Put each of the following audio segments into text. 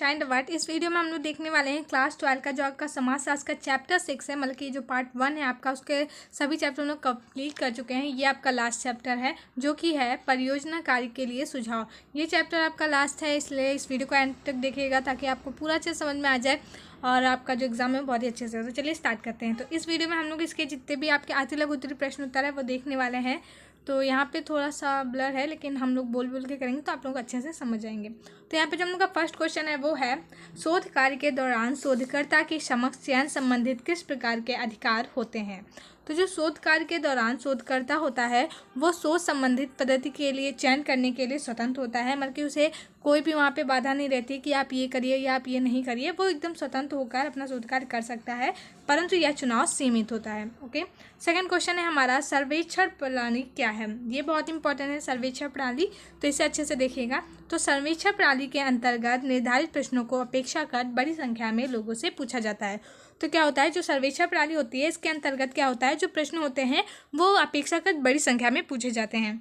Child word. इस video में हम लोग देखने वाले हैं क्लास 12 का जो आपका समाजशास्त्र का चैप्टर 6 है, मतलब कि जो पार्ट 1 है आपका, उसके सभी चैप्टर हम लोग कंप्लीट कर चुके हैं। ये आपका लास्ट चैप्टर है जो कि है परियोजना कार्य के लिए सुझाव। ये चैप्टर आपका लास्ट है, इसलिए इस वीडियो को एंड तक देखिएगा ताकि आपको पूरा अच्छे समझ में आ जाए और आपका जो एग्जाम है बहुत ही अच्छे से हो। तो चलिए स्टार्ट करते हैं। तो इस वीडियो में हम लोग इसके जितने भी आपके आती लघु उत्तरीय प्रश्न उत्तर है वो देखने वाले हैं। तो यहाँ पे थोड़ा सा ब्लर है, लेकिन हम लोग बोल बोल के करेंगे तो आप लोग अच्छे से समझ जाएंगे। तो यहाँ पे जो हम लोग का फर्स्ट क्वेश्चन है वो है, शोध कार्य के दौरान शोधकर्ता के समक्ष चयन संबंधित किस प्रकार के अधिकार होते हैं। तो जो शोध कार्य के दौरान शोधकर्ता होता है वो शोध संबंधित पद्धति के लिए चयन करने के लिए स्वतंत्र होता है, मतलब कि उसे कोई भी वहाँ पे बाधा नहीं रहती कि आप ये करिए या आप ये नहीं करिए। वो एकदम स्वतंत्र होकर अपना शोध कार्य कर सकता है, परंतु यह चुनाव सीमित होता है। ओके, सेकंड क्वेश्चन है हमारा, सर्वेक्षण प्रणाली क्या है। ये बहुत इंपॉर्टेंट है सर्वेक्षण प्रणाली, तो इसे अच्छे से देखिएगा। तो सर्वेक्षण प्रणाली के अंतर्गत निर्धारित प्रश्नों को अपेक्षाकृत बड़ी संख्या में लोगों से पूछा जाता है। तो क्या होता है, जो सर्वेक्षण प्रणाली होती है इसके अंतर्गत क्या होता है, जो प्रश्न होते हैं वो अपेक्षाकृत बड़ी संख्या में पूछे जाते हैं।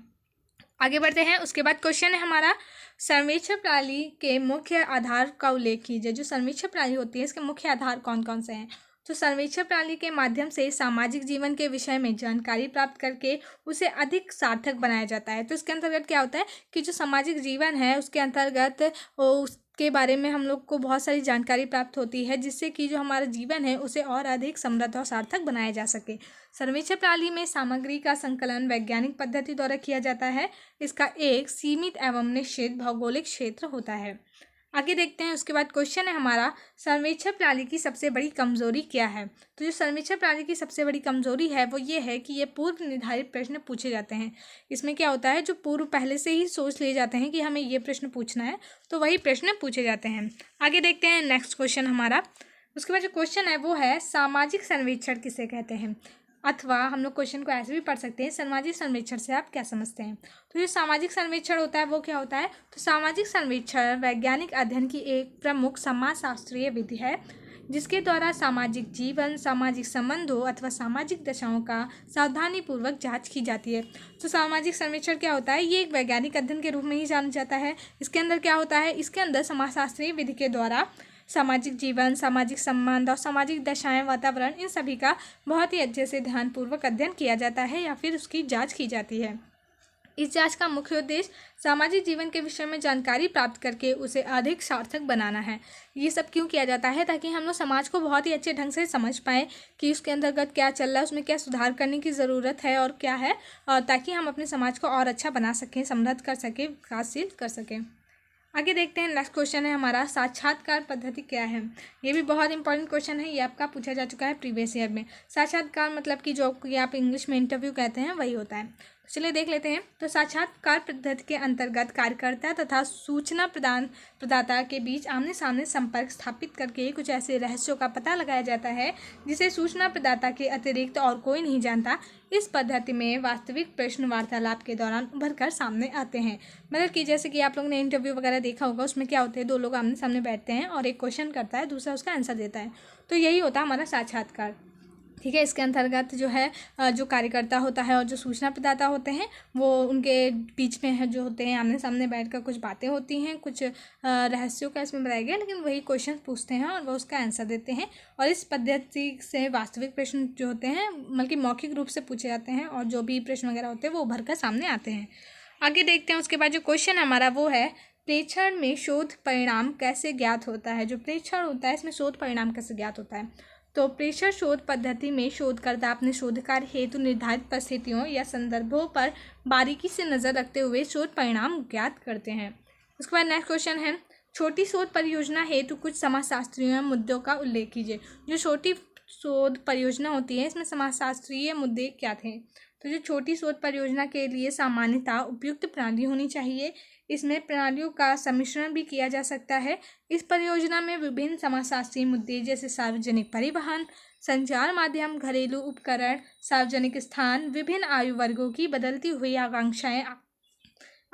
आगे बढ़ते हैं। उसके बाद क्वेश्चन है हमारा, सर्वेक्षण प्रणाली के मुख्य आधार का उल्लेख कीजिए। जो सर्वेक्षण प्रणाली होती है इसके मुख्य आधार कौन कौन से हैं। तो सर्वेक्षण प्रणाली के माध्यम से सामाजिक जीवन के विषय में जानकारी प्राप्त करके उसे अधिक सार्थक बनाया जाता है। तो इसके अंतर्गत क्या होता है कि जो सामाजिक जीवन है उसके अंतर्गत उसके बारे में हम लोग को बहुत सारी जानकारी प्राप्त होती है, जिससे कि जो हमारा जीवन है उसे और अधिक समृद्ध और सार्थक बनाया जा सके। सर्वेक्षण प्रणाली में सामग्री का संकलन वैज्ञानिक पद्धति द्वारा किया जाता है। इसका एक सीमित एवं निश्चित भौगोलिक क्षेत्र होता है। आगे देखते हैं। उसके बाद क्वेश्चन है हमारा, सर्वेक्षण प्रणाली की सबसे बड़ी कमजोरी क्या है। तो जो सर्वेक्षण प्रणाली की सबसे बड़ी कमजोरी है वो ये है कि ये पूर्व निर्धारित प्रश्न पूछे जाते हैं। इसमें क्या होता है, जो पूर्व पहले से ही सोच लिए जाते हैं कि हमें ये प्रश्न पूछना है, तो वही प्रश्न पूछे जाते हैं। आगे देखते हैं नेक्स्ट क्वेश्चन हमारा। उसके बाद जो क्वेश्चन है वो है, सामाजिक सर्वेक्षण किसे कहते हैं। अथवा हम लोग क्वेश्चन को ऐसे भी पढ़ सकते हैं, सामाजिक सर्वेक्षण से आप क्या समझते हैं। तो जो सामाजिक सर्वेक्षण होता है वो क्या होता है, तो सामाजिक सर्वेक्षण वैज्ञानिक अध्ययन की एक प्रमुख समाजशास्त्रीय विधि है जिसके द्वारा सामाजिक जीवन, सामाजिक संबंधों अथवा सामाजिक दशाओं का सावधानीपूर्वक जांच की जाती है। तो सामाजिक सर्वेक्षण क्या होता है, ये एक वैज्ञानिक अध्ययन के रूप में ही जाना जाता है। इसके अंदर क्या होता है, इसके अंदर समाजशास्त्रीय विधि के द्वारा सामाजिक जीवन, सामाजिक संबंध और सामाजिक दशाएं, वातावरण, इन सभी का बहुत ही अच्छे से ध्यानपूर्वक अध्ययन किया जाता है या फिर उसकी जांच की जाती है। इस जांच का मुख्य उद्देश्य सामाजिक जीवन के विषय में जानकारी प्राप्त करके उसे अधिक सार्थक बनाना है। ये सब क्यों किया जाता है, ताकि हम लोग समाज को बहुत ही अच्छे ढंग से समझ पाएँ कि उसके अंतर्गत क्या चल रहा है, उसमें क्या सुधार करने की ज़रूरत है और क्या है, और ताकि हम अपने समाज को और अच्छा बना सकें, समृद्ध कर सकें, विकासशील कर सकें। आगे देखते हैं। नेक्स्ट क्वेश्चन है हमारा, साक्षात्कार पद्धति क्या है। ये भी बहुत इंपॉर्टेंट क्वेश्चन है, ये आपका पूछा जा चुका है प्रीवियस ईयर में। साक्षात्कार मतलब कि जो आप इंग्लिश में इंटरव्यू कहते हैं वही होता है। तो चलिए देख लेते हैं। तो साक्षात्कार पद्धति के अंतर्गत कार्यकर्ता तथा सूचना प्रदाता के बीच आमने सामने संपर्क स्थापित करके कुछ ऐसे रहस्यों का पता लगाया जाता है जिसे सूचना प्रदाता के अतिरिक्त और कोई नहीं जानता। इस पद्धति में वास्तविक प्रश्न वार्तालाप के दौरान उभर कर सामने आते हैं। मतलब कि जैसे कि आप लोगों ने इंटरव्यू वगैरह देखा होगा, उसमें क्या होते हैं, दो लोग आमने सामने बैठते हैं और एक क्वेश्चन करता है, दूसरा उसका आंसर देता है। तो यही होता है हमारा साक्षात्कार। ठीक है, इसके अंतर्गत जो है जो कार्यकर्ता होता है और जो सूचना प्रदाता होते हैं वो उनके बीच में है जो होते हैं, आमने सामने बैठकर कुछ बातें होती हैं, कुछ रहस्यों का इसमें बताया गया, लेकिन वही क्वेश्चन पूछते हैं और वो उसका आंसर देते हैं। और इस पद्धति से वास्तविक प्रश्न जो होते हैं मतलब कि मौखिक रूप से पूछे जाते हैं और जो भी प्रश्न वगैरह होते हैं वो उभर कर सामने आते हैं। आगे देखते हैं। उसके बाद जो क्वेश्चन हमारा वो है, प्रेक्षण में शोध परिणाम कैसे ज्ञात होता है। जो प्रेक्षण होता है इसमें शोध परिणाम कैसे ज्ञात होता है। तो प्रेक्षण शोध पद्धति में शोधकर्ता अपने शोध कार्य हेतु निर्धारित परिस्थितियों या संदर्भों पर बारीकी से नज़र रखते हुए शोध परिणाम ज्ञात करते हैं। उसके बाद नेक्स्ट क्वेश्चन है, छोटी शोध परियोजना हेतु कुछ समाजशास्त्रीय मुद्दों का उल्लेख कीजिए। जो छोटी शोध परियोजना होती है इसमें समाजशास्त्रीय मुद्दे क्या थे। तो जो छोटी शोध परियोजना के लिए सामान्यतः उपयुक्त प्रणाली होनी चाहिए। इसमें प्रणालियों का सम्मिश्रण भी किया जा सकता है। इस परियोजना में विभिन्न समाजशास्त्रीय मुद्दे जैसे सार्वजनिक परिवहन, संचार माध्यम, घरेलू उपकरण, सार्वजनिक स्थान, विभिन्न आयु वर्गों की बदलती हुई आकांक्षाएं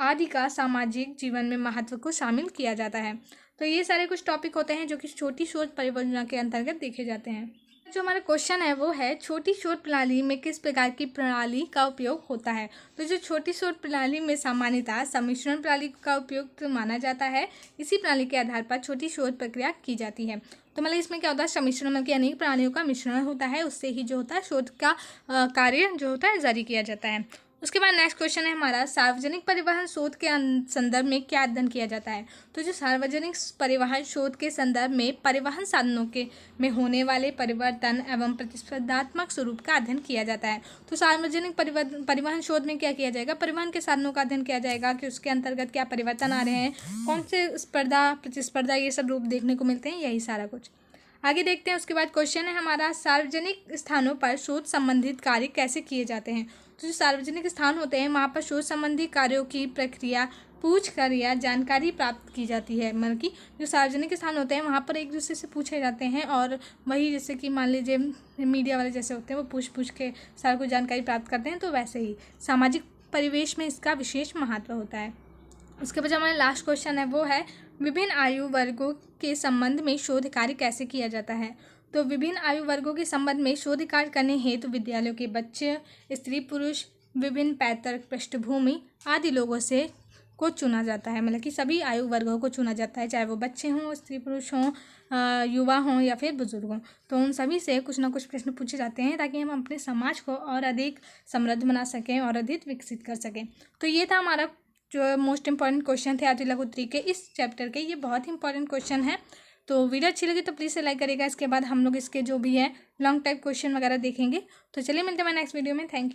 आदि का सामाजिक जीवन में महत्व को शामिल किया जाता है। तो ये सारे कुछ टॉपिक होते हैं जो कि छोटी शोध परियोजना के अंतर्गत देखे जाते हैं। जो हमारा क्वेश्चन है वो है छोटी शोध प्रणाली में किस प्रकार की प्रणाली का उपयोग होता है। तो जो छोटी शोध प्रणाली में सामान्यतः सम्मिश्रण प्रणाली का उपयोग माना जाता है। इसी प्रणाली के आधार पर छोटी शोध प्रक्रिया की जाती है। तो मतलब इसमें क्या होता है, सम्मिश्रण मतलब कि अनेक प्रणालियों का मिश्रण होता है, उससे ही जो होता है शोध का कार्य जो होता है जारी किया जाता है। उसके बाद नेक्स्ट क्वेश्चन है हमारा, सार्वजनिक परिवहन शोध के संदर्भ में क्या अध्ययन किया जाता है। तो जो सार्वजनिक परिवहन शोध के संदर्भ में परिवहन साधनों के में होने वाले परिवर्तन एवं प्रतिस्पर्धात्मक स्वरूप का अध्ययन किया जाता है। तो सार्वजनिक परिवहन शोध में क्या किया जाएगा, परिवहन के साधनों का अध्ययन किया जाएगा कि उसके अंतर्गत क्या परिवर्तन आ रहे हैं, कौन से स्पर्धा प्रतिस्पर्धा ये सब रूप देखने को मिलते हैं, यही सारा कुछ। आगे देखते हैं। उसके बाद क्वेश्चन है हमारा, सार्वजनिक स्थानों पर शोध संबंधित कार्य कैसे किए जाते हैं। तो जो सार्वजनिक स्थान होते हैं वहाँ पर शोध संबंधी कार्यों की प्रक्रिया पूछ कर या जानकारी प्राप्त की जाती है। मतलब कि जो सार्वजनिक स्थान होते हैं वहाँ पर एक दूसरे से पूछे जाते हैं, और वही जैसे कि मान लीजिए मीडिया वाले जैसे होते हैं वो पूछ के सारा कुछ जानकारी प्राप्त करते हैं, तो वैसे ही सामाजिक परिवेश में इसका विशेष महत्व होता है। उसके बाद हमारा लास्ट क्वेश्चन है वो है, विभिन्न आयु वर्गों के संबंध में शोध कार्य कैसे किया जाता है। तो विभिन्न आयु वर्गों के संबंध में शोध कार्य करने हेतु विद्यालयों के बच्चे, स्त्री पुरुष, विभिन्न पैतृक पृष्ठभूमि आदि लोगों से को चुना जाता है। मतलब कि सभी आयु वर्गों को चुना जाता है, चाहे वो बच्चे हों, स्त्री पुरुष हों, युवा हों या फिर बुजुर्ग हों। तो उन सभी से कुछ ना कुछ प्रश्न पूछे जाते हैं ताकि हम अपने समाज को और अधिक समृद्ध बना सकें और अधिक विकसित कर सकें। तो ये था हमारा जो मोस्ट इंपॉर्टेंट क्वेश्चन थे आर्य लघु उत्तरी के इस चैप्टर के। ये बहुत ही इंपॉर्टेंट क्वेश्चन है। तो वीडियो अच्छी लगी तो प्लीज़ से लाइक करिएगा। इसके बाद हम लोग इसके जो भी है लॉन्ग टाइप क्वेश्चन वगैरह देखेंगे। तो चलिए मिलते हैं नेक्स्ट वीडियो में। Thank you.